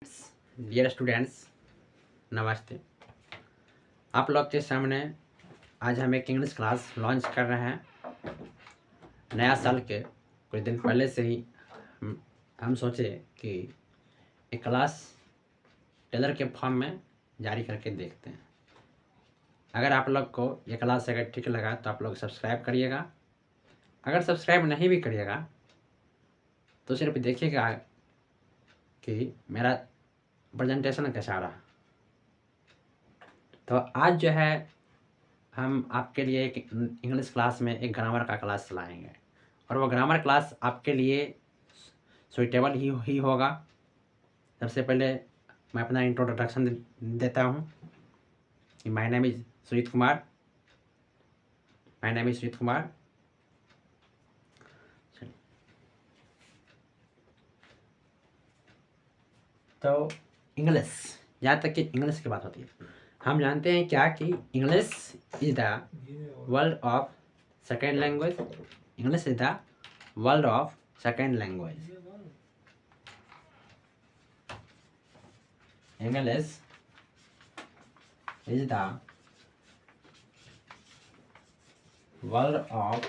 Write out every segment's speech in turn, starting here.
Dear students, नमस्ते। आप लोग के सामने आज हम एक इंग्लिश क्लास लॉन्च कर रहे हैं। नया साल के कुछ दिन पहले से ही हम सोचे कि एक क्लास टेलर के फॉर्म में जारी करके देखते हैं। अगर आप लोग को ये क्लास अगर ठीक लगा तो आप लोग सब्सक्राइब करिएगा। अगर सब्सक्राइब नहीं भी करिएगा तो सिर्फ देखिएगा कि मेरा प्रेजेंटेशन कैसा रहा। तो आज जो है हम आपके लिए एक इंग्लिश क्लास में एक ग्रामर का क्लास चलाएंगे और वो ग्रामर क्लास आपके लिए सुइटेबल ही होगा। सबसे पहले मैं अपना इंट्रोडक्शन देता हूँ कि my name is Sujeet Kumar. तो इंग्लिश, जहाँ तक कि इंग्लिश की बात होती है, हम जानते हैं क्या कि English is the world of second language. English is the world of second language. English is the world of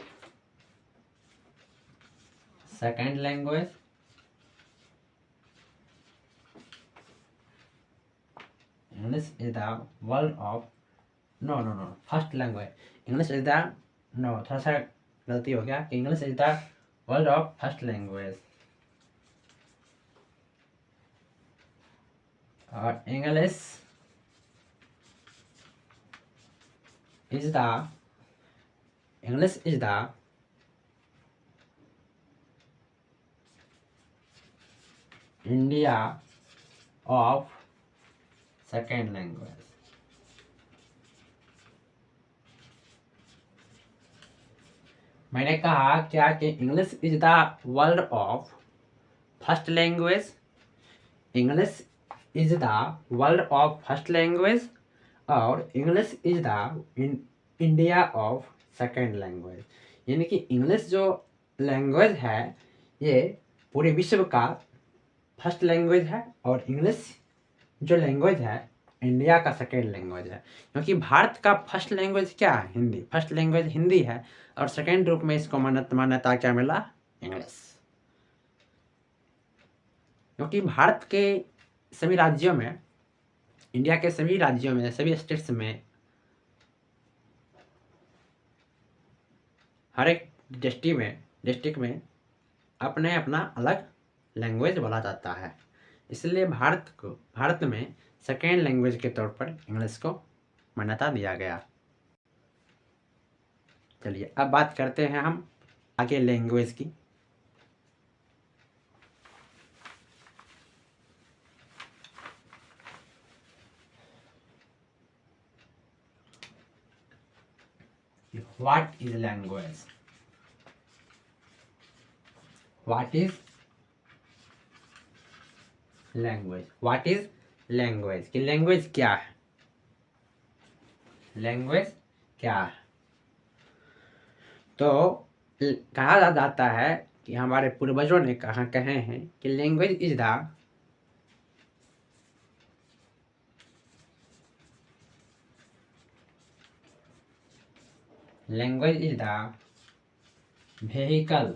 second language. English is the world of no first language. English is the no थोड़ा सा गलती हो गया कि English is the world of first language और English is the India of second language. मैंने कहा क्या कि English is the world of first language. English is the world of first language और English is the India of second language. यानी कि English जो language है ये पूरे विश्व का फर्स्ट लैंग्वेज है और इंग्लिश जो लैंग्वेज है इंडिया का सेकेंड लैंग्वेज है। क्योंकि भारत का फर्स्ट लैंग्वेज क्या है? हिंदी। फर्स्ट लैंग्वेज हिंदी है और सेकेंड रूप में इसको मान्यता क्या मिला? इंग्लिश। क्योंकि भारत के सभी राज्यों में, इंडिया के सभी राज्यों में, सभी स्टेट्स में, हर एक डिस्ट्रिक्ट में अपने अपना अलग लैंग्वेज बोला जाता है। इसलिए भारत में सेकेंड लैंग्वेज के तौर पर इंग्लिश को मान्यता दिया गया। चलिए अब बात करते हैं हम आगे लैंग्वेज की। What is language? What is language? What is language? कि लैंग्वेज क्या है? लैंग्वेज क्या है? तो कहा जाता है कि हमारे पूर्वजों ने कहे हैं कि language is the vehicle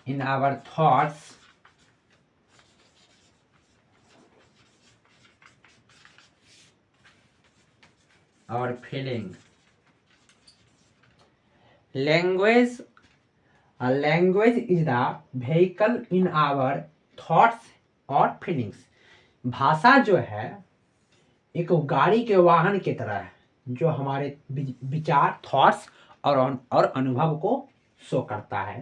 in our thoughts or feeling. Language is the vehicle in our thoughts और feelings. भाषा जो है एक गाड़ी के वाहन की तरह है जो हमारे विचार, थॉट्स और अनुभव को शो करता है।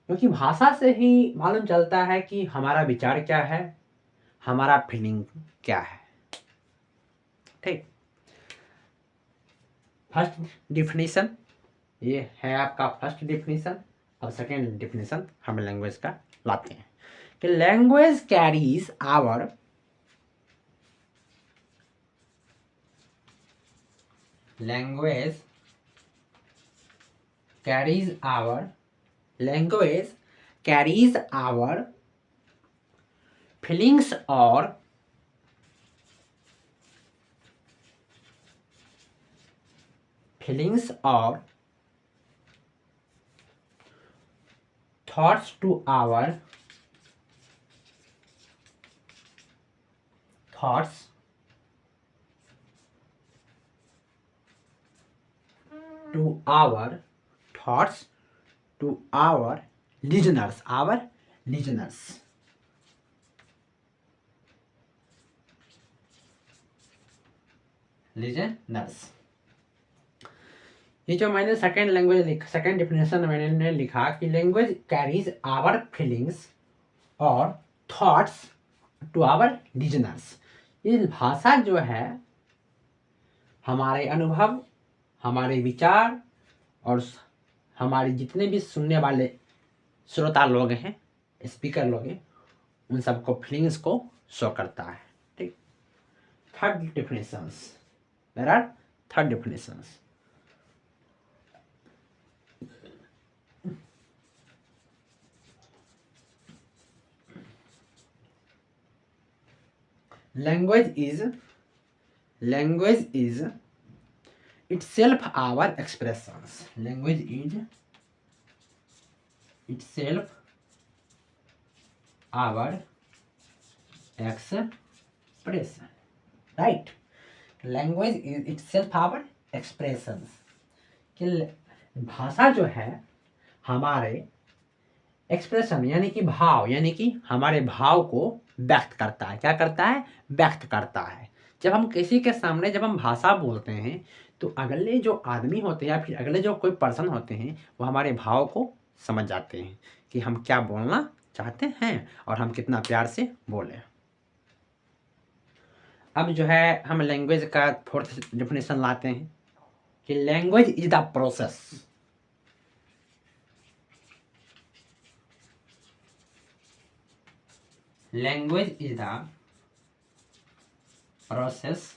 क्योंकि भाषा से ही मालूम चलता है कि हमारा विचार क्या है, हमारा फीलिंग क्या है। ठीक। फर्स्ट डिफिनीशन ये है आपका फर्स्ट डिफिनीशन। और सेकेंड डिफिनीशन हम लैंग्वेज का लाते हैं कि लैंग्वेज कैरीज आवर फीलिंग्स और thoughts to our thoughts to our listeners ये जो मैंने सेकेंड डेफिनेशन मैंने लिखा कि लैंग्वेज कैरीज आवर फीलिंग्स और थॉट्स टू आवर लिजनर्स। ये भाषा जो है हमारे अनुभव, हमारे विचार और हमारे जितने भी सुनने वाले श्रोता लोग हैं, स्पीकर लोग हैं, उन सबको फीलिंग्स को शो करता है। ठीक, third definitions, there are third definitions. Language is itself our expressions. Language is itself our expression. Right? Language is itself our expressions. कि भाषा जो है हमारे एक्सप्रेशन यानी कि भाव, यानी कि हमारे भाव को व्यक्त करता है। क्या करता है? व्यक्त करता है। जब हम किसी के सामने जब हम भाषा बोलते हैं तो अगले जो आदमी होते हैं या फिर अगले जो कोई पर्सन होते हैं वो हमारे भाव को समझ जाते हैं कि हम क्या बोलना चाहते हैं और हम कितना प्यार से बोलें। अब जो है हम लैंग्वेज का फोर्थ डेफिनेशन लाते हैं कि language is the process. Language is the process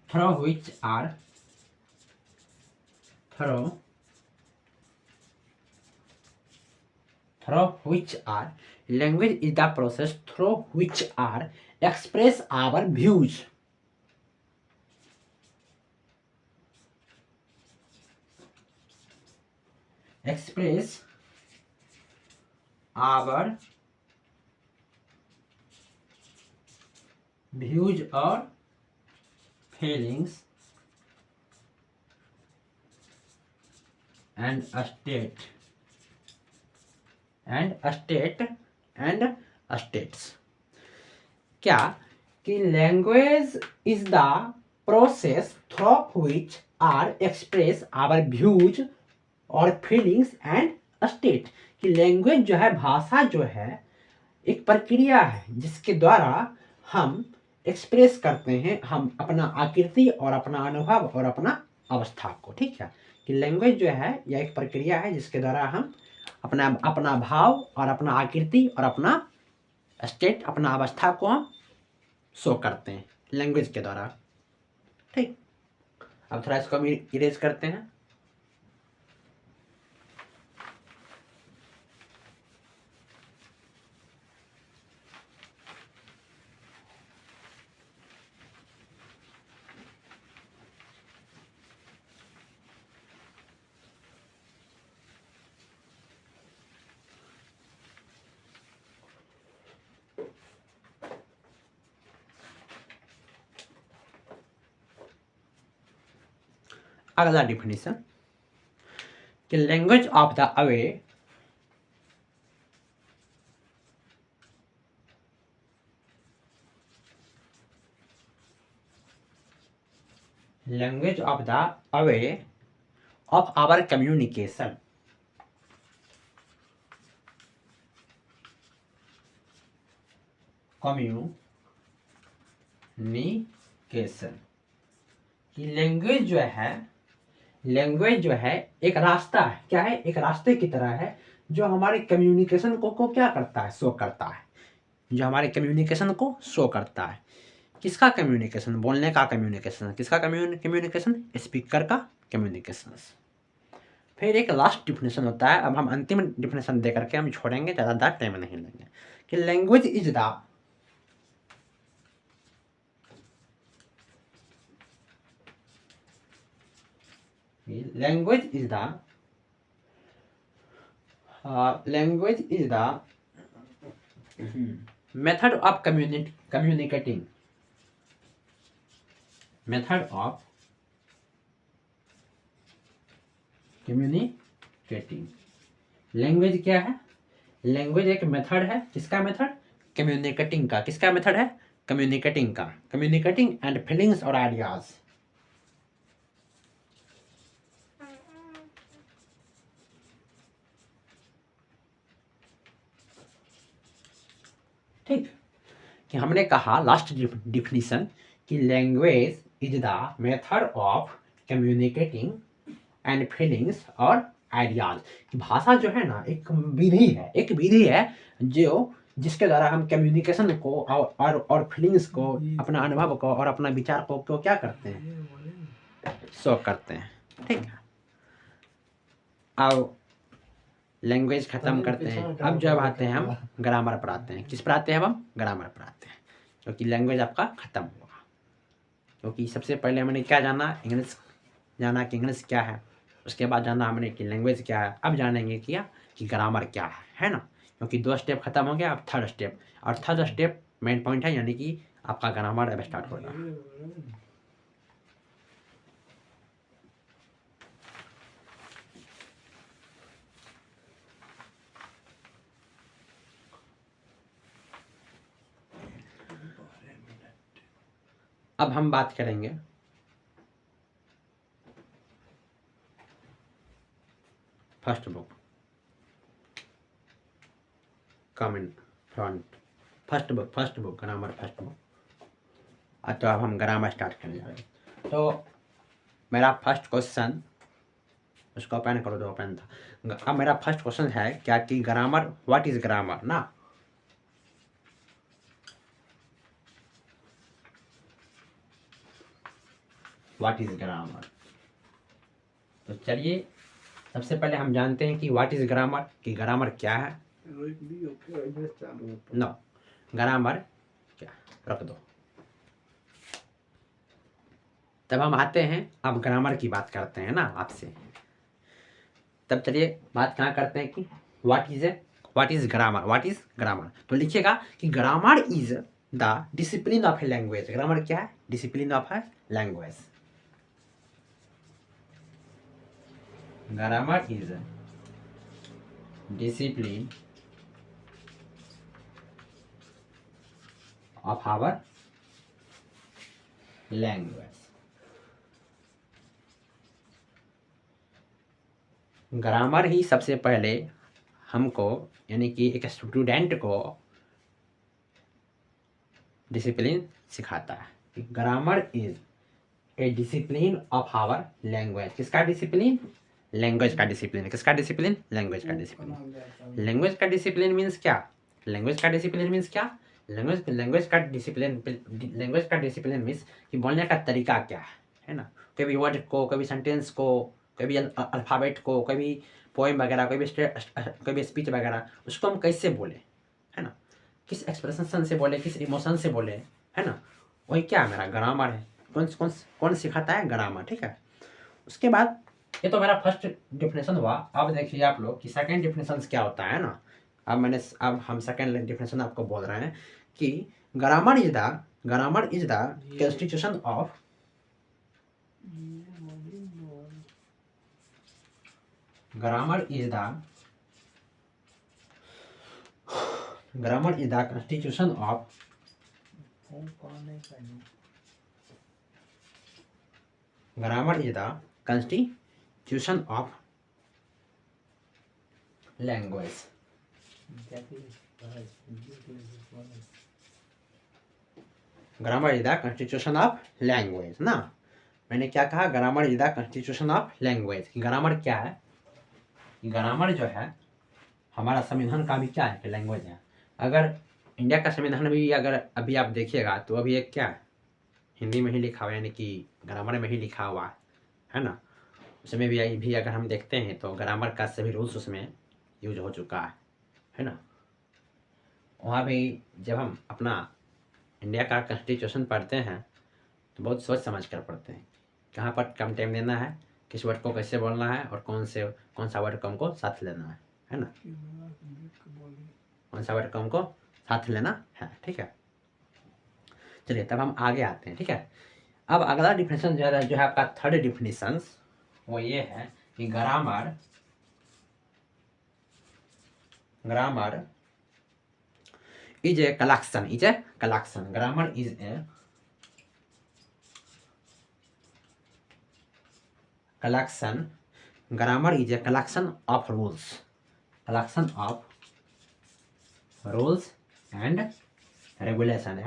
through which are language is the process through which are express our views, express our views or feelings and states। क्या कि language is the process through which are express our views और feelings and state. कि language जो है, भाषा जो है, एक प्रक्रिया है जिसके द्वारा हम एक्सप्रेस करते हैं हम अपना आकृति और अपना अनुभव और अपना अवस्था को। ठीक है, कि लैंग्वेज जो है यह एक प्रक्रिया है जिसके द्वारा हम अपना भाव और अपना आकृति और अपना स्टेट, अपना अवस्था को हम शो करते हैं लैंग्वेज के द्वारा। ठीक, अब थोड़ा इसको हम इरेज करते हैं। अगला डिफिनेशन कि language of the away language of the away of our communication. कि लैंग्वेज जो है एक रास्ता है। क्या है? एक रास्ते की तरह है जो हमारे कम्युनिकेशन को क्या करता है? शो करता है। जो हमारे कम्युनिकेशन को शो करता है। किसका कम्युनिकेशन? बोलने का कम्युनिकेशन। किसका कम्युनिकेशन? स्पीकर का कम्युनिकेशन। फिर एक लास्ट डिफिनेशन होता है, अब हम अंतिम डिफिनेशन दे करके हम छोड़ेंगे, ज़्यादा टाइम नहीं लेंगे, कि language is the language is the language is the method of communicating method of communicating. Language क्या है? लैंग्वेज एक मेथड है, किसका मेथड? कम्युनिकेटिंग का। किसका मेथड है? कम्युनिकेटिंग का। कम्युनिकेटिंग एंड फीलिंग्स और आइडियाज। ठीक, कि हमने कहा लास्ट डिफिनीशन कि language is the method of communicating and feelings और आइडियाज। भाषा जो है ना एक विधि है, एक विधि है जो जिसके द्वारा हम कम्युनिकेशन को और फीलिंग्स को, अपना अनुभव को और अपना विचार को क्या करते हैं, शो करते हैं। ठीक है, अब लैंग्वेज खत्म करते हैं, अब जब आते हैं हम ग्रामर पर आते हैं। किस पर आते हैं? अब हम ग्रामर पर आते हैं, क्योंकि लैंग्वेज आपका खत्म होगा। क्योंकि सबसे पहले हमने क्या जाना? इंग्लिश जाना कि इंग्लिश क्या है, उसके बाद जाना हमने कि लैंग्वेज क्या है, अब जानेंगे क्या कि ग्रामर क्या है ना। क्योंकि 2 स्टेप खत्म हो गया, अब 3rd स्टेप, और 3rd स्टेप मेन पॉइंट है, यानी कि आपका ग्रामर अब स्टार्ट होगा। अब हम बात करेंगे first book comment front, first book grammar first book. तो अब हम ग्रामर स्टार्ट करने जा रहे हैं। तो मेरा फर्स्ट क्वेश्चन, उसको ओपन करो जो ओपन था। अब मेरा फर्स्ट क्वेश्चन है क्या कि ग्रामर, व्हाट इज ग्रामर ना। What is grammar? तो चलिए सबसे पहले हम जानते हैं कि व्हाट इज ग्रामर, कि ग्रामर क्या है। नो, ग्रामर क्या, रख दो। तब हम आते हैं, अब ग्रामर की बात करते हैं ना आपसे। तब चलिए बात कहाँ करते हैं कि what is grammar. What is grammar? तो लिखिएगा कि grammar is the discipline of a language. Grammar क्या है? Discipline of a language. Grammar is discipline of our language. Grammar ही सबसे पहले हमको, यानी कि एक स्टूडेंट को डिसिप्लिन सिखाता है। Grammar is a discipline of our language. किसका डिसिप्लिन? लैंग्वेज का डिसिप्लिन। किसका डिसिप्लिन? लैंग्वेज का डिसिप्लिन। लैंग्वेज का डिसिप्लिन मीन्स क्या? लैंग्वेज का डिसिप्लिन मीन्स क्या? लैंग्वेज का डिसिप्लिन मीन्स कि बोलने का तरीका क्या है ना। कोई भी वर्ड को, कोई भी सेंटेंस को, कोई भी अल्फ़ाबेट को, कोई भी पोएम वगैरह, कोई भी स्पीच वगैरह, उसको हम कैसे बोले, है ना, किस एक्सप्रेशन से बोले, किस इमोशन से बोले, है ना, वही क्या मेरा ग्रामर है। कौन सिखाता है? ग्रामर। ठीक है, उसके बाद ये तो मेरा फर्स्ट डिफिनेशन हुआ। अब देखिए आप लोग कि सेकंड डिफिनेशन क्या होता है ना। अब हम सेकंड डिफिनेशन आपको बोल रहे हैं कि grammar is the constitution of constitution of language। Grammar is the constitution of language ना। मैंने क्या कहा? Grammar is the constitution of language. Grammar क्या है? ग्रामर जो है हमारा संविधान का भी क्या है कि लैंग्वेज है। अगर इंडिया का संविधान भी अगर अभी आप देखिएगा तो अभी एक क्या है, हिंदी में ही लिखा हुआ, यानी कि ग्रामर में ही लिखा हुआ है ना। उसमें भी अगर हम देखते हैं तो ग्रामर का सभी रूल्स उसमें यूज हो चुका है ना। वहाँ भी जब हम अपना इंडिया का कॉन्स्टिट्यूशन पढ़ते हैं तो बहुत सोच समझ कर पढ़ते हैं, कहाँ पर कम टाइम देना है, किस वर्ड को कैसे बोलना है और कौन सा वर्ड को हमको साथ लेना है ना, कौन सा वर्ड को हमको साथ लेना है। ठीक है, चलिए तब हम आगे आते हैं। ठीक है, अब अगला डिफिनेशन जो है आपका थर्ड डिफिनेशन वो ये है कि grammar is a collection, grammar is a collection, grammar is a collection of rules and regulation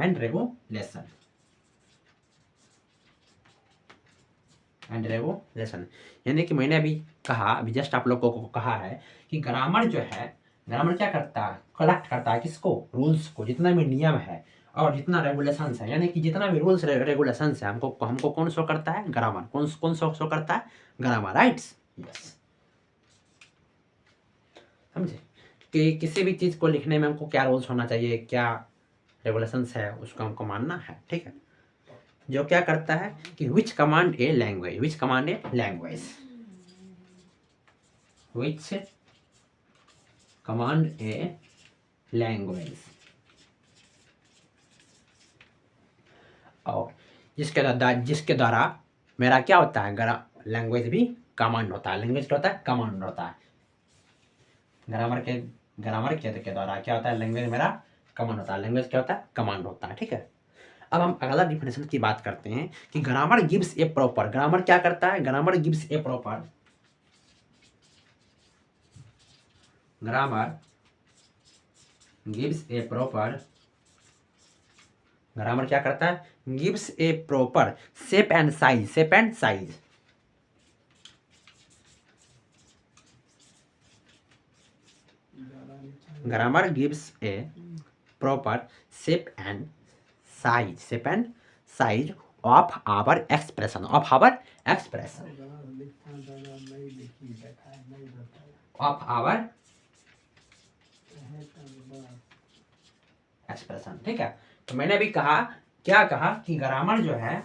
यानी कि मैंने अभी जस्ट आप लोगों को कहा है कि ग्रामर जो है, ग्रामर क्या करता है, कलेक्ट करता है किसको, रूल्स को, जितना भी नियम है और जितना रेगुलेशंस है, यानी कि जितना भी रूल्स रेगुलेशंस है हमको कौन शो करता है, ग्रामर। कौन शो करता है, ग्रामर, राइट्स। यस, समझे कि किसी भी चीज़ को लिखने में हमको क्या रूल्स होना चाहिए, क्या रेगुलेशंस है, उसको हमको मानना है। ठीक है, जो क्या करता है कि विच command a language, which command a language, which command a language, और जिसके द्वारा मेरा क्या होता है, लैंग्वेज भी कमांड होता है। लैंग्वेज क्या होता है, कमांड होता है। ग्रामर के द्वारा क्या होता है, लैंग्वेज मेरा कमांड होता है। लैंग्वेज क्या होता है, कमांड होता है। ठीक है, अब हम अगला डिफिनेशन की बात करते हैं कि grammar gives a proper, grammar क्या करता है, grammar gives a proper, grammar gives a proper, grammar क्या करता है, gives a proper shape and size, grammar gives a proper shape and size of our expression, ठीक है, तो मैंने भी कहा कि ग्रामर जो है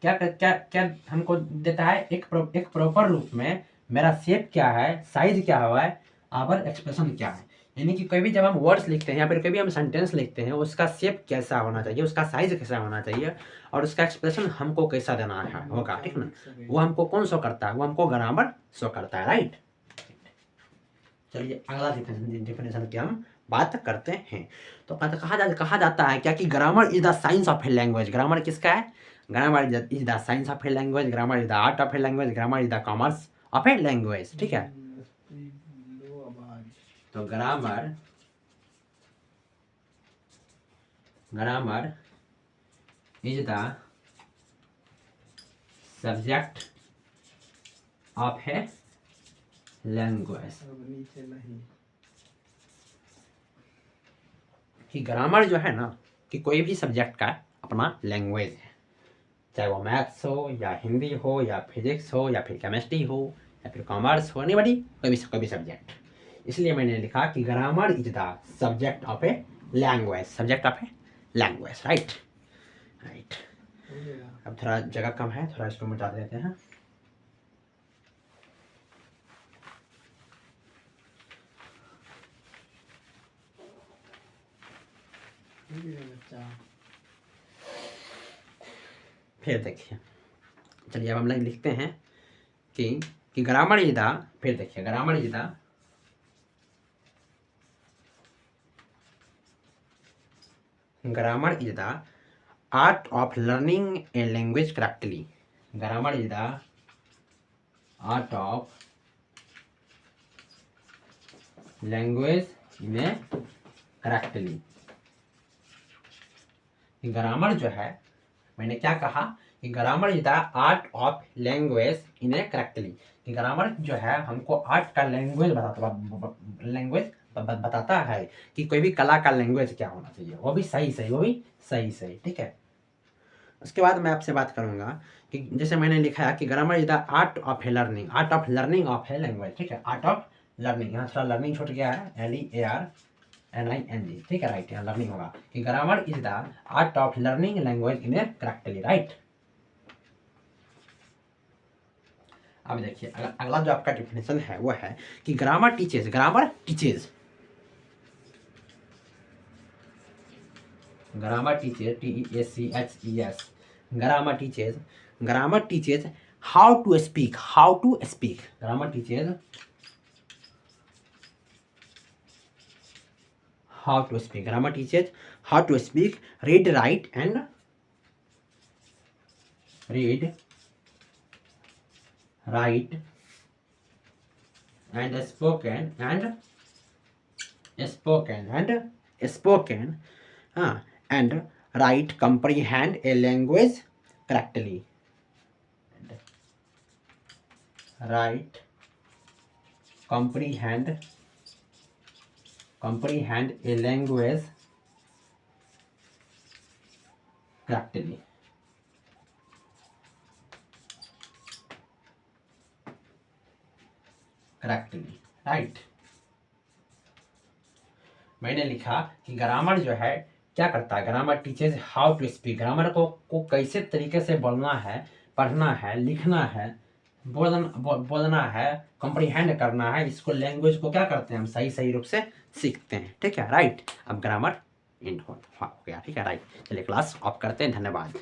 क्या हमको देता है, एक प्रॉपर रूप में मेरा शेप क्या है, साइज क्या हुआ है, आवर एक्सप्रेशन क्या है। यानी कि कभी जब हम वर्ड्स लिखते हैं या फिर कभी हम सेंटेंस लिखते हैं, उसका शेप कैसा होना चाहिए, उसका साइज कैसा होना चाहिए और उसका एक्सप्रेशन हमको कैसा देना है होगा। ठीक ना, वो हमको कौन शो करता है, वो हमको ग्रामर शो करता है, राइट। चलिए अगला डिफिनेशन की हम बात करते हैं। तो कहा जाता है क्या कि grammar is the science of a language. Grammar किसका है, grammar is the science of a language, grammar is the art of a language, grammar is the commerce of a language. ठीक है, तो grammar is the subject of a language, कि grammar जो है ना कि कोई भी सब्जेक्ट का अपना लैंग्वेज है, चाहे वो मैथ्स हो या हिंदी हो या फिजिक्स हो या फिर केमिस्ट्री हो या फिर कॉमर्स हो, एनीबॉडी, कोई भी सब्जेक्ट। इसलिए मैंने लिखा कि grammar is the subject of a language, right. अब थोड़ा जगह कम है, थोड़ा इसको मिटा देते हैं। फिर देखिए, चलिए अब हम लोग लिखते हैं कि ग्रामर इज द, फिर देखिए grammar is the art of learning a language correctly. Grammar is the art of language in A correctly. Grammar जो है, मैंने क्या कहा कि grammar is the art of language in A correctly. Grammar जो है हमको आर्ट का लैंग्वेज बताता है कि कोई भी कला का लैंग्वेज क्या होना चाहिए, वो भी सही। ठीक है, उसके बाद मैं आपसे बात करूँगा कि जैसे मैंने लिखा है कि grammar is the art of A learning, art of learning of a language, ठीक है, आर्ट ऑफ लर्निंग, यहाँ थोड़ा लर्निंग छूट गया है, LEARNING, ठीक है, राइट, यहाँ लर्निंग होगा कि grammar is the art of learning language in A correctly, right. अब देखिए अगला जो आपका डिफिनेशन है वो है कि grammar teaches, grammar teaches, grammar teaches, TEACHES, grammar teaches, grammar teaches how to speak, how to speak, grammar teaches how to speak, grammar teaches how to speak, read, write and spoken and write, comprehend a language correctly, write, comprehend a language correctly, right. मैंने लिखा कि grammar जो है क्या करता है, grammar teaches how to speak, grammar को कैसे तरीके से बोलना है, पढ़ना है, लिखना है, बोलना है, कॉम्प्रीहेंड करना है, इसको लैंग्वेज को क्या करते हैं हम सही रूप से सीखते हैं, ठीक है, राइट। अब ग्रामर एंड हो गया, ठीक है, राइट। चलिए क्लास ऑफ करते हैं, धन्यवाद।